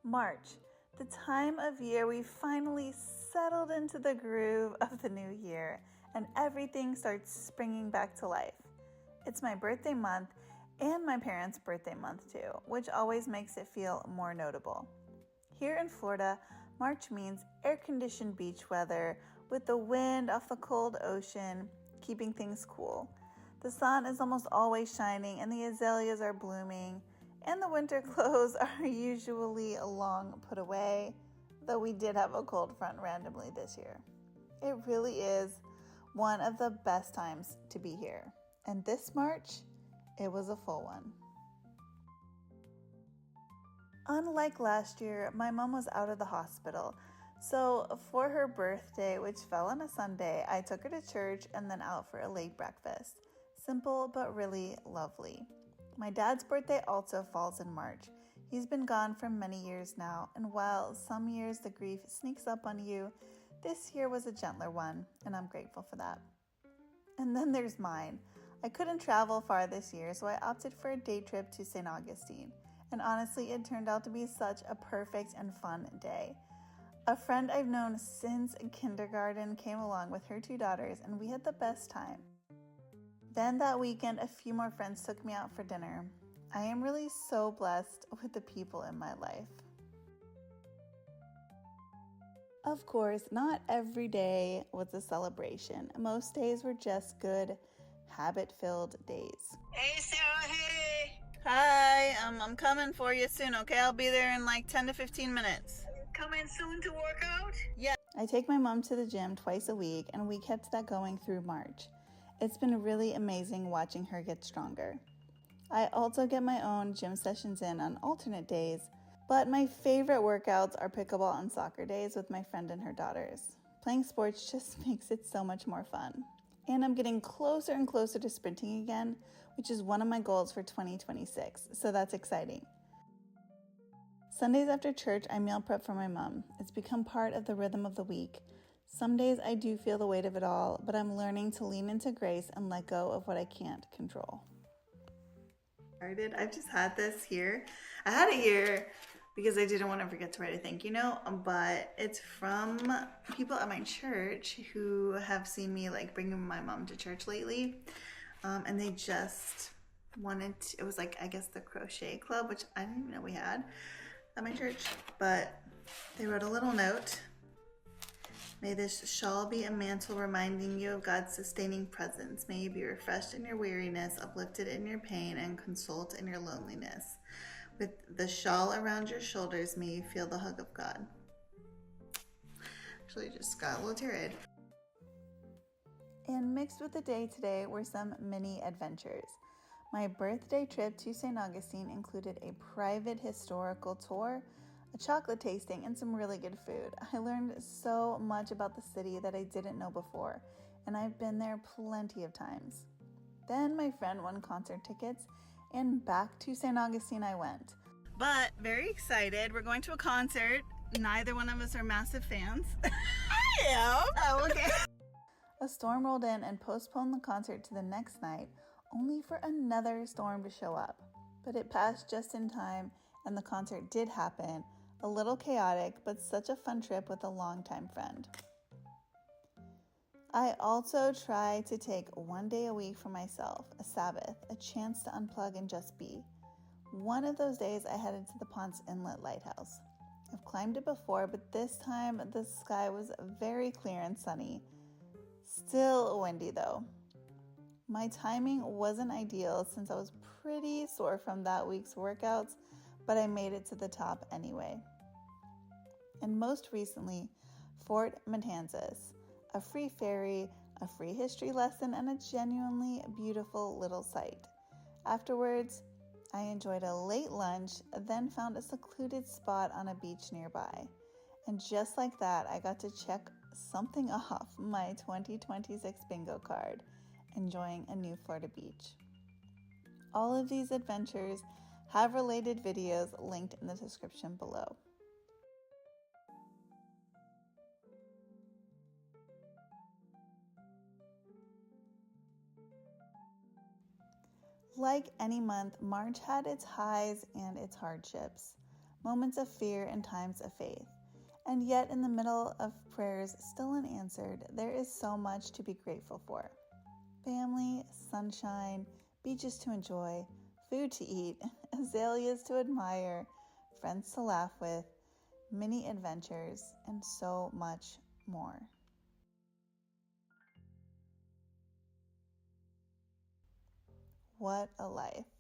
March, the time of year we finally settled into the groove of the new year and everything starts springing back to life. It's my birthday month and my parents' birthday month too, which always makes it feel more notable. Here in Florida, March means air-conditioned beach weather with the wind off the cold ocean, keeping things cool. The sun is almost always shining and the azaleas are blooming, and the winter clothes are usually long put away, though we did have a cold front randomly this year. It really is one of the best times to be here. And this March, it was a full one. Unlike last year, my mom was out of the hospital. So for her birthday, which fell on a Sunday, I took her to church and then out for a late breakfast. Simple but really lovely. My dad's birthday also falls in March. He's been gone for many years now, and while some years the grief sneaks up on you, this year was a gentler one, and I'm grateful for that. And then there's mine. I couldn't travel far this year, so I opted for a day trip to St. Augustine. And honestly, it turned out to be such a perfect and fun day. A friend I've known since kindergarten came along with her 2 daughters, and we had the best time. Then that weekend, a few more friends took me out for dinner. I am really so blessed with the people in my life. Of course, not every day was a celebration. Most days were just good, habit-filled days. Hey, Sarah, hey. Hi, I'm coming for you soon, okay? I'll be there in like 10 to 15 minutes. Coming soon to work out? Yeah. I take my mom to the gym twice a week, and we kept that going through March. It's been really amazing watching her get stronger. I also get my own gym sessions in on alternate days, but my favorite workouts are pickleball and soccer days with my friend and her daughters. Playing sports just makes it so much more fun. And I'm getting closer and closer to sprinting again, which is one of my goals for 2026, so that's exciting. Sundays after church, I meal prep for my mom. It's become part of the rhythm of the week. Some days I do feel the weight of it all, but I'm learning to lean into grace and let go of what I can't control. I've just had this here. I had it here because I didn't want to forget to write a thank you note, but it's from people at my church who have seen me like bringing my mom to church lately, and they just wanted to, it was like, I guess the crochet club, which I didn't even know we had at my church, but they wrote a little note. May this shawl be a mantle reminding you of God's sustaining presence. May you be refreshed in your weariness, uplifted in your pain, and consoled in your loneliness. With the shawl around your shoulders, may you feel the hug of God. Actually, just got a little teary-eyed. And mixed with the day today were some mini adventures. My birthday trip to St. Augustine included a private historical tour, a chocolate tasting, and some really good food. I learned so much about the city that I didn't know before, and I've been there plenty of times. Then my friend won concert tickets, and back to St. Augustine I went. But very excited. We're going to a concert. Neither one of us are massive fans. I am. Oh, okay. A storm rolled in and postponed the concert to the next night, only for another storm to show up. But it passed just in time, and the concert did happen. A little chaotic, but such a fun trip with a longtime friend. I also try to take one day a week for myself, a Sabbath, a chance to unplug and just be. One of those days I headed to the Ponce Inlet Lighthouse. I've climbed it before, but this time the sky was very clear and sunny. Still windy though. My timing wasn't ideal since I was pretty sore from that week's workouts, but I made it to the top anyway. And most recently, Fort Matanzas, a free ferry, a free history lesson, and a genuinely beautiful little site. Afterwards, I enjoyed a late lunch, then found a secluded spot on a beach nearby. And just like that, I got to check something off my 2026 bingo card, enjoying a new Florida beach. All of these adventures have related videos linked in the description below. Like any month, March had its highs and its hardships. moments of fear and times of faith. And yet, in the middle of prayers still unanswered, there is so much to be grateful for. Family, sunshine, beaches to enjoy, food to eat, azaleas to admire, friends to laugh with, mini adventures, and so much more. What a life.